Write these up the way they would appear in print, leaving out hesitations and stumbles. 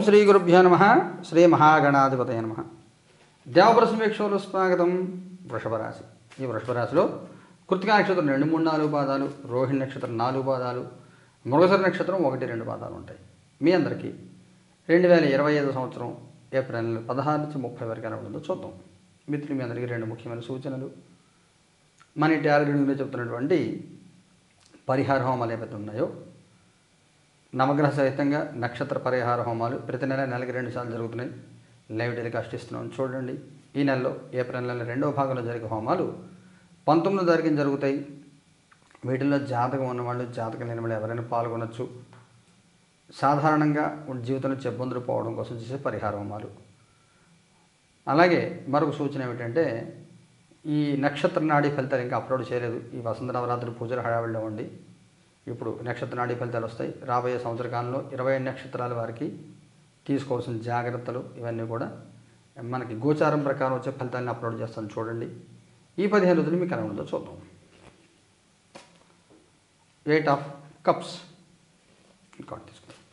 శ్రీ గురుభ్యో నమ. శ్రీ మహాగణాధిపతయ నమ. దేవప్రసమీక్షలో స్వాగతం. వృషభ రాశి. ఈ వృషభ రాశిలో కృత్తికా నక్షత్రం 2, 3, 4 పాదాలు, రోహిణి నక్షత్రం 4 పాదాలు, మృగశిర నక్షత్రం 1, 2 పాదాలు ఉంటాయి. మీ అందరికీ 2025 సంవత్సరం ఏప్రిల్ నెల 16 నుంచి 30 వరకు ఎలా ఉంటుందో చూద్దాం. మిత్రులు, మీ అందరికీ 2 ముఖ్యమైన సూచనలు. మన ఈ టార్గెట్ గురించి చెప్తున్నటువంటి పరిహార హోమాలు ఏవైతే ఉన్నాయో, నవగ్రహ సహితంగా నక్షత్ర పరిహార హోమాలు ప్రతి నెలకి 2 సార్లు జరుగుతున్నాయి. లైవ్ టెలికాస్ట్ ఇస్తున్నాం, చూడండి. ఈ నెలలో ఏప్రిల్ నెల 2వ భాగంలో జరిగే హోమాలు 19వ తారీఖున జరుగుతాయి. వీటిల్లో జాతకం ఉన్నవాళ్ళు, జాతకం లేని వాళ్ళు ఎవరైనా పాల్గొనవచ్చు. సాధారణంగా జీవితంలో ఇబ్బందులు పోవడం కోసం చేసే పరిహార హోమాలు. అలాగే మరొక సూచన ఏమిటంటే, ఈ నక్షత్ర నాడీ ఫలితాలు ఇంకా అప్లోడ్ చేయలేదు. ఈ వసంత నవరాత్రి పూజలు హడావిడిలో ఉండి ఇప్పుడు నక్షత్ర నాడీ ఫలితాలు వస్తాయి. రాబోయే సంవత్సర కాలంలో 25 నక్షత్రాల వారికి తీసుకోవాల్సిన జాగ్రత్తలు ఇవన్నీ కూడా మనకి గోచారం ప్రకారం వచ్చే ఫలితాలను అప్లోడ్ చేస్తాను, చూడండి. ఈ 15 రోజులు మీకు ఎలా ఉందో చూద్దాం. 8 ఆఫ్ కప్స్ కార్డు తీసుకుందాం.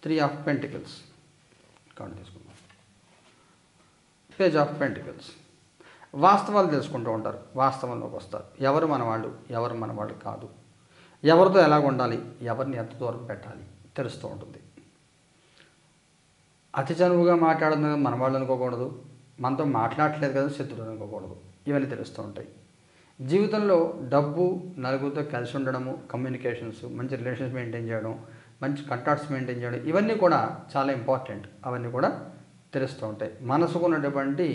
3 ఆఫ్ పెంటికల్స్ కార్డు తీసుకుందాం. Page of pentacles. వాస్తవాలు తెలుసుకుంటూ ఉంటారు, వాస్తవంలోకి వస్తారు. ఎవరు మనవాళ్ళు, ఎవరు మనవాళ్ళు కాదు, ఎవరితో ఎలాగ ఉండాలి, ఎవరిని ఎంత దూరం పెట్టాలి తెలుస్తూ ఉంటుంది. అతి చనువుగా మాట్లాడుతున్న మనవాళ్ళు అనుకోకూడదు, మనతో మాట్లాడట్లేదు కదా శత్రువులు అనుకోకూడదు. ఇవన్నీ తెలుస్తూ ఉంటాయి. జీవితంలో డబ్బు, నలుగురితో కలిసి ఉండడము, కమ్యూనికేషన్స్, మంచి రిలేషన్స్ మెయింటైన్ చేయడం, మంచి కంటాక్ట్స్ మెయింటైన్ చేయడం, ఇవన్నీ కూడా చాలా ఇంపార్టెంట్. అవన్నీ కూడా తెలుస్తూ ఉంటాయి. మనసుకున్నటువంటి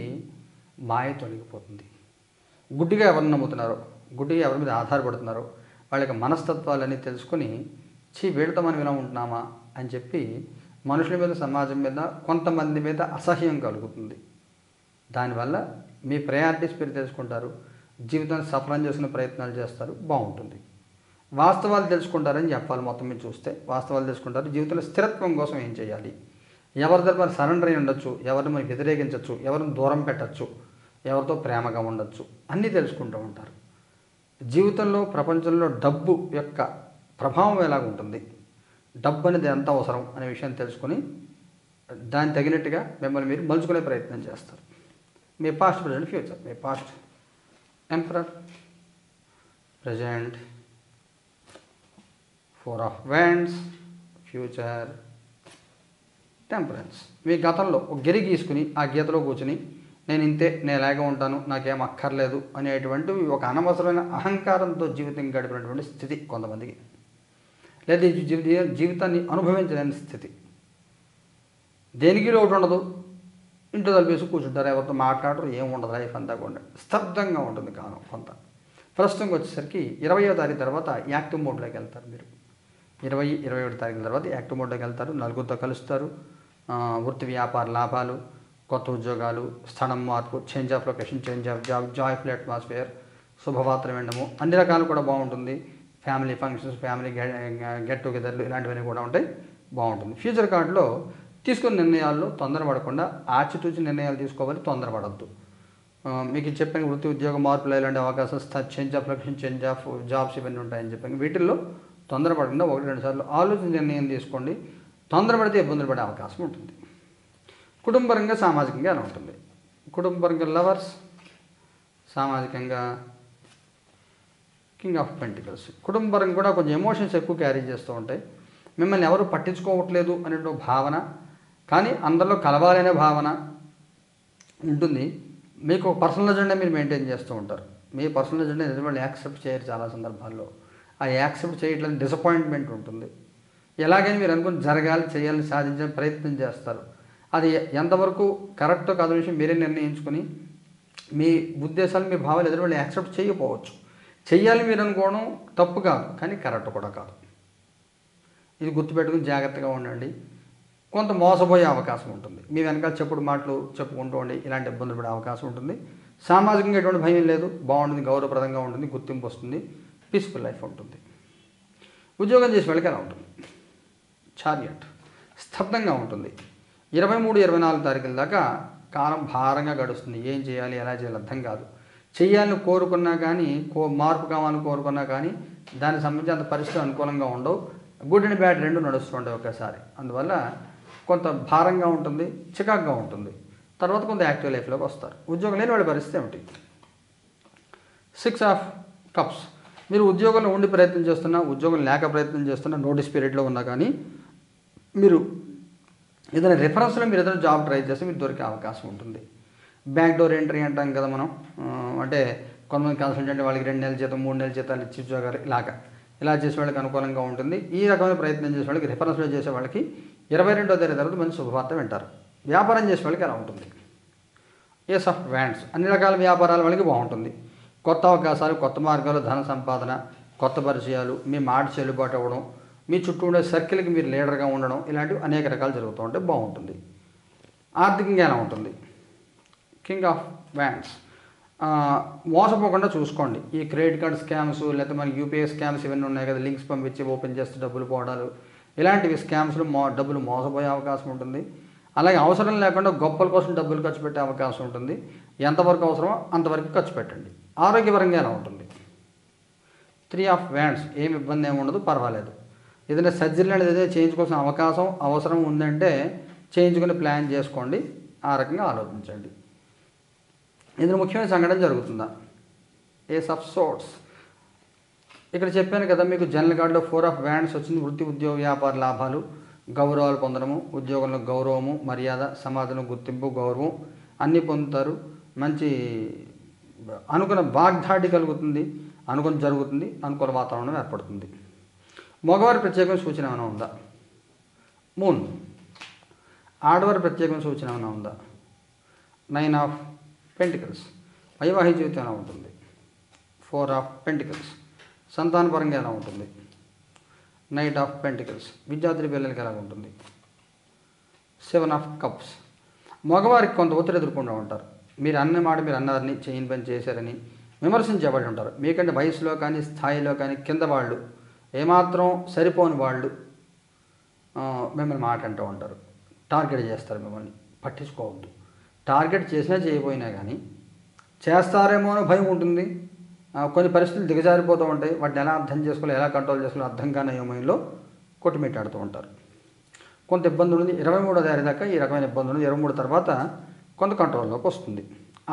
మాయ తొలగిపోతుంది. గుడ్డిగా ఎవరిని నమ్ముతున్నారో, గుడ్డిగా ఎవరి మీద ఆధారపడుతున్నారో వాళ్ళకి మనస్తత్వాలన్నీ తెలుసుకొని, వీళ్ళతో మనం ఇలా ఉంటున్నామా అని చెప్పి మనుషుల మీద, సమాజం మీద, కొంతమంది మీద అసహ్యం కలుగుతుంది. దానివల్ల మీ ప్రయారిటీస్ మీరు తెలుసుకుంటారు, జీవితాన్ని సఫలం చేసుకునే ప్రయత్నాలు చేస్తారు, బాగుంటుంది. వాస్తవాలు తెలుసుకుంటారని చెప్పాలి. మొత్తం మీరు చూస్తే వాస్తవాలు తెలుసుకుంటారు. జీవితంలో స్థిరత్వం కోసం ఏం చేయాలి, ఎవరి దగ్గర సరెండర్ అయి ఉండొచ్చు, ఎవరిని మనం వ్యతిరేకించవచ్చు, ఎవరిని దూరం పెట్టచ్చు, ఎవరితో ప్రేమగా ఉండొచ్చు, అన్నీ తెలుసుకుంటూ ఉంటారు. జీవితంలో, ప్రపంచంలో డబ్బు యొక్క ప్రభావం ఎలాగ ఉంటుంది, డబ్బు అనేది ఎంత అవసరం అనే విషయాన్ని తెలుసుకొని దానికి తగినట్టుగా మిమ్మల్ని మీరు మలుచుకునే ప్రయత్నం చేస్తారు. మీ పాస్ట్, ప్రజెంట్, ఫ్యూచర్. మీ past emperor, present 4 of wands, future temperance. మీ గతంలో ఒక గిరి గీసుకుని ఆ గీతలో కూర్చుని నేను ఇంతే, నేను ఇలాగే ఉంటాను, నాకేం అక్కర్లేదు అనేటువంటి ఒక అనవసరమైన అహంకారంతో జీవితం గడిపినటువంటి స్థితి కొంతమందికి, లేదా జీవితాన్ని అనుభవించలేని స్థితి. దేనికి లోటు ఉండదు, ఇంట్లో తలిపేసి కూర్చుంటారు, ఎవరితో మాట్లాడరు, ఏం ఉండదు, లైఫ్ అంతా కూడా స్తబ్దంగా ఉంటుంది కాలం కొంత. ప్రస్తుతం వచ్చేసరికి 20వ తారీఖు తర్వాత యాక్టివ్ మోడ్లోకి వెళ్తారు. మీరు 21 తారీఖుల తర్వాత యాక్టివ్ మోడ్లోకి వెళ్తారు. నలుగురితో కలుస్తారు. వృత్తి వ్యాపార లాభాలు, కొత్త ఉద్యోగాలు, స్థలం మార్పు, change of location, change of job, joyful atmosphere, శుభవార్తలు వినడము, అన్ని రకాలు కూడా బాగుంటుంది. ఫ్యామిలీ ఫంక్షన్స్, ఫ్యామిలీ గెట్ టుగెదర్లు ఇలాంటివన్నీ కూడా ఉంటాయి, బాగుంటుంది. ఫ్యూచర్ కార్డులో తీసుకున్న నిర్ణయాల్లో తొందరపడకుండా ఆచితూచి నిర్ణయాలు తీసుకోవాలి, తొందరపడద్దు. మీకు చెప్పిన వృత్తి ఉద్యోగ మార్పులు ఇలాంటి అవకాశాలు, change of location, change of jobs ఇవన్నీ ఉంటాయని చెప్పాను. వీటిల్లో తొందరపడకుండా 1-2 సార్లు ఆలోచించి నిర్ణయం తీసుకోండి. తొందరపడితే ఇబ్బందులు పడే అవకాశం ఉంటుంది. కుటుంబపరంగా, సామాజికంగా ఎలా ఉంటుంది? కుటుంబపరంగా లవర్స్, సామాజికంగా కింగ్ ఆఫ్ పెంటికల్స్. కుటుంబపరంగా కూడా కొంచెం ఎమోషన్స్ ఎక్కువ క్యారీ చేస్తూ ఉంటాయి. మిమ్మల్ని ఎవరు పట్టించుకోవట్లేదు అనే భావన, కానీ అందరిలో కలవాలనే భావన ఉంటుంది. మీకు పర్సనల్ ఎజెండా మీరు మెయింటైన్ చేస్తూ ఉంటారు. మీ పర్సనల్ ఎజెండా నిజంగా యాక్సెప్ట్ చేయరు చాలా సందర్భాల్లో. ఆ యాక్సెప్ట్ చేయట్లేదు, డిసప్పాయింట్మెంట్ ఉంటుంది. ఎలాగైనా మీరు అనుకుని జరగాలి, చేయాలని, సాధించే ప్రయత్నం చేస్తారు. అది ఎంతవరకు కరెక్టో కాదు విషయం మీరే నిర్ణయించుకొని మీ ఉద్దేశాలు, మీ భావాలు ఎదురు వాళ్ళు యాక్సెప్ట్ చేయకపోవచ్చు. చెయ్యాలి మీరు అనుకోవడం తప్పు కాదు, కానీ కరెక్ట్ కూడా కాదు. ఇది గుర్తుపెట్టుకుని జాగ్రత్తగా ఉండండి. కొంత మోసపోయే అవకాశం ఉంటుంది. మీ వెనకాల చెప్పుడు మాటలు చెప్పుకుంటూ ఉండి ఇలాంటి ఇబ్బందులు పడే అవకాశం ఉంటుంది. సామాజికంగా ఎటువంటి భయం లేదు, బాగుంటుంది, గౌరవప్రదంగా ఉంటుంది, గుర్తింపు వస్తుంది, పీస్ఫుల్ లైఫ్ ఉంటుంది. ఉద్యోగం చేసే వాళ్ళకి ఎలా ఉంటుంది? చారియట్. స్తబ్దంగా ఉంటుంది. 23, 24 తారీఖుల దాకా కాలం భారంగా గడుస్తుంది. ఏం చేయాలి, ఎలా చేయాలి అర్థం కాదు. చేయాలని కోరుకున్నా కానీ, మార్పు కావాలని కోరుకున్నా కానీ దానికి సంబంధించి అంత పరిస్థితులు అనుకూలంగా ఉండవు. గుడ్ అండ్ బ్యాడ్ రెండు నడుస్తుంటాయి ఒకేసారి. అందువల్ల కొంత భారంగా ఉంటుంది, చికాకుగా ఉంటుంది. తర్వాత కొంత యాక్టివ్ లైఫ్లోకి వస్తారు. ఉద్యోగం లేని వాళ్ళ పరిస్థితి ఏమిటి? 6 ఆఫ్ కప్స్. మీరు ఉద్యోగంలో ఉండి ప్రయత్నం చేస్తున్నా, ఉద్యోగం లేక ప్రయత్నం చేస్తున్నా, నోటీస్ పీరియడ్లో ఉన్నా కానీ మీరు ఏదైనా రిఫరెన్స్లో మీరు ఏదైనా జాబ్ ట్రై చేస్తే మీకు దొరికే అవకాశం ఉంటుంది. బ్యాక్ డోర్ ఎంట్రీ అంటాం కదా మనం. అంటే కొంతమంది కన్సల్టెంట్ వాళ్ళకి 2 నెలల జీతం 3 నెలల జీతాలు ఇచ్చి ఉద్యోగాలు ఇలా చేసే వాళ్ళకి అనుకూలంగా ఉంటుంది. ఈ రకమైన ప్రయత్నం చేసే వాళ్ళకి, రిఫరెన్స్లో చేసే వాళ్ళకి 22వ తేదీ తర్వాత మంచి శుభవార్త వింటారు. వ్యాపారం చేసే వాళ్ళకి ఎలా ఉంటుంది? Ace of wands. అన్ని రకాల వ్యాపారాల వాళ్ళకి బాగుంటుంది. కొత్త అవకాశాలు, కొత్త మార్గాలు, ధన సంపాదన, కొత్త పరిచయాలు, మీ మాట చెల్లుబాటు అవ్వడం, మీ చుట్టూ ఉండే సర్కిల్కి మీరు లీడర్గా ఉండడం, ఇలాంటివి అనేక రకాలు జరుగుతూ ఉంటే బాగుంటుంది. ఆర్థికంగా ఎలా ఉంటుంది? King of wands. మోసపోకుండా చూసుకోండి. ఈ క్రెడిట్ కార్డ్ స్కామ్స్, లేకపోతే మన యూపీఐ స్కామ్స్ ఇవన్నీ ఉన్నాయి కదా, లింక్స్ పంపించి ఓపెన్ చేస్తే డబ్బులు పోవడాలు, ఇలాంటివి స్కామ్స్లో డబ్బులు మోసపోయే అవకాశం ఉంటుంది. అలాగే అవసరం లేకుండా గొప్పల కోసం డబ్బులు ఖర్చు పెట్టే అవకాశం ఉంటుంది. ఎంతవరకు అవసరమో అంతవరకు ఖర్చు పెట్టండి. ఆరోగ్యపరంగా ఎలా ఉంటుంది? 3 ఆఫ్ వ్యాండ్స్. ఏమి ఇబ్బంది ఏమి ఉండదు, పర్వాలేదు. ఏదైనా సర్జరీ అనేది ఏదైనా చేయించుకోవాల్సిన అవసరం ఉందంటే చేయించుకుని ప్లాన్ చేసుకోండి. ఆ రకంగా ఆలోచించండి. ఏదైనా ముఖ్యమైన సంఘటన జరుగుతుందా? Ace of swords. ఇక్కడ చెప్పాను కదా మీకు జనరల్ కార్డులో 4 ఆఫ్ వ్యాండ్స్ వచ్చింది. వృత్తి, ఉద్యోగ, వ్యాపార లాభాలు, గౌరవాలు పొందడము, ఉద్యోగంలో గౌరవము, మర్యాద, సమాజంలో గుర్తింపు, గౌరవం అన్నీ పొందుతారు. మంచి అనుకున్న వాగ్దాటి కలుగుతుంది, అనుకుని జరుగుతుంది, అనుకూల వాతావరణం ఏర్పడుతుంది. మగవారి ప్రత్యేకమైన సూచన ఏమైనా ఉందా? మూన్. ఆడవారి ప్రత్యేకమైన సూచన ఏమైనా ఉందా? 9 ఆఫ్ పెంటికల్స్. వైవాహిక జీవితం ఎలా ఉంటుంది? 4 ఆఫ్ పెంటికల్స్. సంతానపరంగా ఎలా ఉంటుంది? Knight of pentacles. విద్యార్థి పిల్లలకి ఎలా ఉంటుంది? 7 ఆఫ్ కప్స్. మగవారికి కొంత ఒత్తిడి ఎదుర్కొంటూ ఉంటారు. మీరు అన్న మాట మీరు అన్నారని, చేయని పని చేశారని విమర్శించేవాళ్ళు ఉంటారు. మీకంటే వయసులో కానీ, స్థాయిలో కానీ కింద వాళ్ళు, ఏమాత్రం సరిపోని వాళ్ళు మిమ్మల్ని మాట అంటూ ఉంటారు. టార్గెట్ చేస్తారు మిమ్మల్ని. పట్టించుకోవద్దు. టార్గెట్ చేసినా చేయకపోయినా కానీ చేస్తారేమో అని భయం ఉంటుంది. కొన్ని పరిస్థితులు దిగజారిపోతూ ఉంటాయి. వాటిని ఎలా అర్థం చేసుకోవాలి, ఎలా కంట్రోల్ చేసుకోవాలి అర్థం కాని మైండ్లో కొట్టుమిట్టాడుతూ ఉంటారు. కొంత ఇబ్బంది ఉంది. 23వ తారీఖు దాకా ఈ రకమైన ఇబ్బంది ఉంది. 23 తర్వాత కొంత కంట్రోల్లోకి వస్తుంది.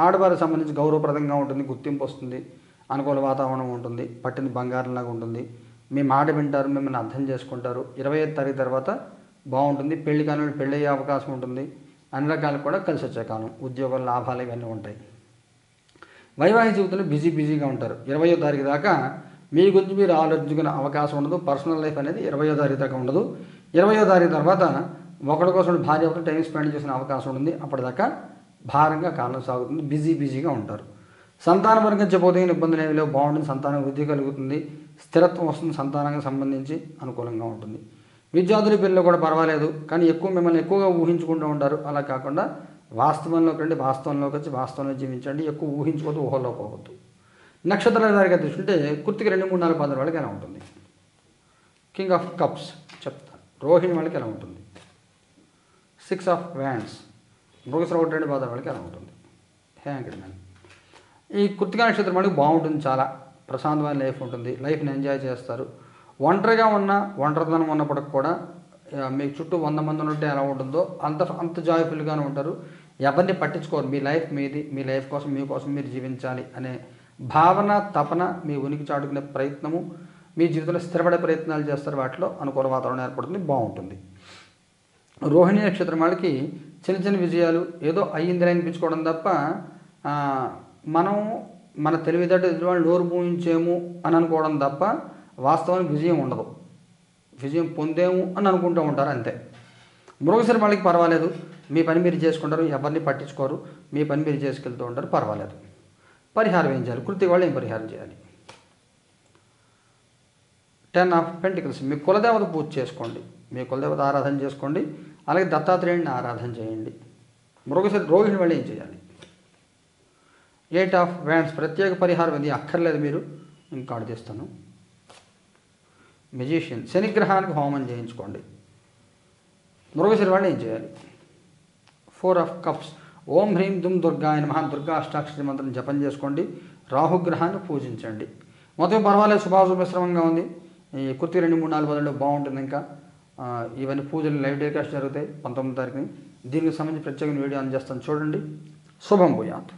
ఆడవారికి సంబంధించి గౌరవప్రదంగా ఉంటుంది, గుర్తింపు వస్తుంది, అనుకూల వాతావరణం ఉంటుంది, పట్టిన బంగారంలాగా ఉంటుంది. మీ మాట వింటారు, మిమ్మల్ని అర్థం చేసుకుంటారు. 25వ తారీఖు తర్వాత బాగుంటుంది. పెళ్లి కాని పెళ్ళి అయ్యే అవకాశం ఉంటుంది. అన్ని రకాలు కూడా కలిసి వచ్చే కాలం. ఉద్యోగం, లాభాలు ఇవన్నీ ఉంటాయి. వైవాహిక జీవితంలో బిజీగా ఉంటారు. 20వ తారీఖు దాకా మీ గురించి మీరు ఆలోచించుకునే అవకాశం ఉండదు. పర్సనల్ లైఫ్ అనేది 20వ తారీఖు దాకా ఉండదు. 20వ తారీఖు తర్వాత ఒకరి కోసం భార్య ఒకటి టైం స్పెండ్ చేసిన అవకాశం ఉంటుంది. అప్పటిదాకా భారంగా కాలం సాగుతుంది. బిజీగా ఉంటారు. సంతానపరంగా చెప్పదగిన ఇబ్బందులు ఏమి లేవు. బాగుంటుంది. సంతానం వృద్ధి కలుగుతుంది. స్థిరత్వం వస్తుంది. సంతానానికి సంబంధించి అనుకూలంగా ఉంటుంది. విద్యార్థుల పిల్లలు కూడా పర్వాలేదు, కానీ మిమ్మల్ని ఎక్కువగా ఊహించుకుంటూ ఉంటారు. అలా కాకుండా వాస్తవంలోకి రండి, వాస్తవంలోకి వచ్చి వాస్తవంలో జీవించండి. ఎక్కువ ఊహించుకోవద్దు, ఊహల్లో పోవద్దు. నక్షత్రాల వారిగా తీసుకుంటే కృత్తిక 2, 3, 4 పాదాల వాళ్ళకి ఎలా ఉంటుంది? కింగ్ ఆఫ్ కప్స్ చెప్తాను. రోహిణి వాళ్ళకి ఎలా ఉంటుంది? 6 ఆఫ్ వ్యాండ్స్. మృగశిర 1, 2 పాదాల వాళ్ళకి ఎలా ఉంటుంది? Hanged man. ఈ కృత్తిక నక్షత్రం వాళ్ళకి బాగుంటుంది. చాలా ప్రశాంతమైన లైఫ్ ఉంటుంది. లైఫ్ని ఎంజాయ్ చేస్తారు. ఒంటరిగా ఒంటరితనం ఉన్నప్పటికి కూడా మీకు చుట్టూ 100 మంది ఉంటే ఎలా ఉంటుందో అంత జాయ్ఫుల్గానే ఉంటారు. ఎవరిని పట్టించుకోరు. మీ లైఫ్ మీది, మీ లైఫ్ కోసం మీకోసం మీరు జీవించాలి అనే భావన, తపన, మీ ఉనికి చాటుకునే ప్రయత్నము, మీ జీవితంలో స్థిరపడే ప్రయత్నాలు చేస్తారు. వాటిలో అనుకూల వాతావరణం ఏర్పడుతుంది, బాగుంటుంది. రోహిణి నక్షత్రం వాళ్ళకి చిన్న విజయాలు, ఏదో అయ్యిందని అనిపించుకోవడం తప్ప మన తెలివితేటలు ఎదుటి వాళ్ళు నోరు పూయించేము అని అనుకోవడం తప్ప వాస్తవానికి విజయం ఉండదు. విజయం పొందేము అని అనుకుంటూ ఉంటారు అంతే. మృగశిర వాళ్ళకి పర్వాలేదు. మీ పని మీరు చేసుకుంటారు, ఎవరిని పట్టించుకోరు. మీ పని మీరు చేసుకెళ్తూ ఉంటారు, పర్వాలేదు. పరిహారం ఏం చేయాలి? కృత్తిక వాళ్ళు ఏం పరిహారం చేయాలి? 10 ఆఫ్ పెంటికల్స్. మీ కులదేవత పూజ చేసుకోండి. మీ కులదేవత ఆరాధన చేసుకోండి. అలాగే దత్తాత్రేయుడిని ఆరాధన చేయండి. రోహిణి వాళ్ళు ఏం చేయాలి? 8 ఆఫ్ వ్యాండ్స్. ప్రత్యేక పరిహారం ఇది అక్కర్లేదు, మీరు ఇంకా తీస్తాను. మెజిషియన్. శనిగ్రహానికి హోమం చేయించుకోండి. మృగశిర వాళ్ళు ఏం చేయాలి? 4 ఆఫ్ కప్స్. ఓం హ్రీం దుమ్ దుర్గాయ నమః. దుర్గా అష్టాక్షరి మంత్రం జపం చేసుకోండి. రాహుగ్రహాన్ని పూజించండి. మొత్తం పర్వాలేదు, శుభాశుభ మిశ్రమంగా ఉంది. ఈ కృత్తిక 2, 3, 4 పాదాలు బాగుంటుంది. ఇంకా ఇవన్నీ పూజలు లైవ్ టెలికాస్ట్ జరుగుతాయి 19వ తారీఖుని. దీనికి సంబంధించి ప్రత్యేకమైన వీడియో అందజేస్తాను, చూడండి. శుభం భూయాత్.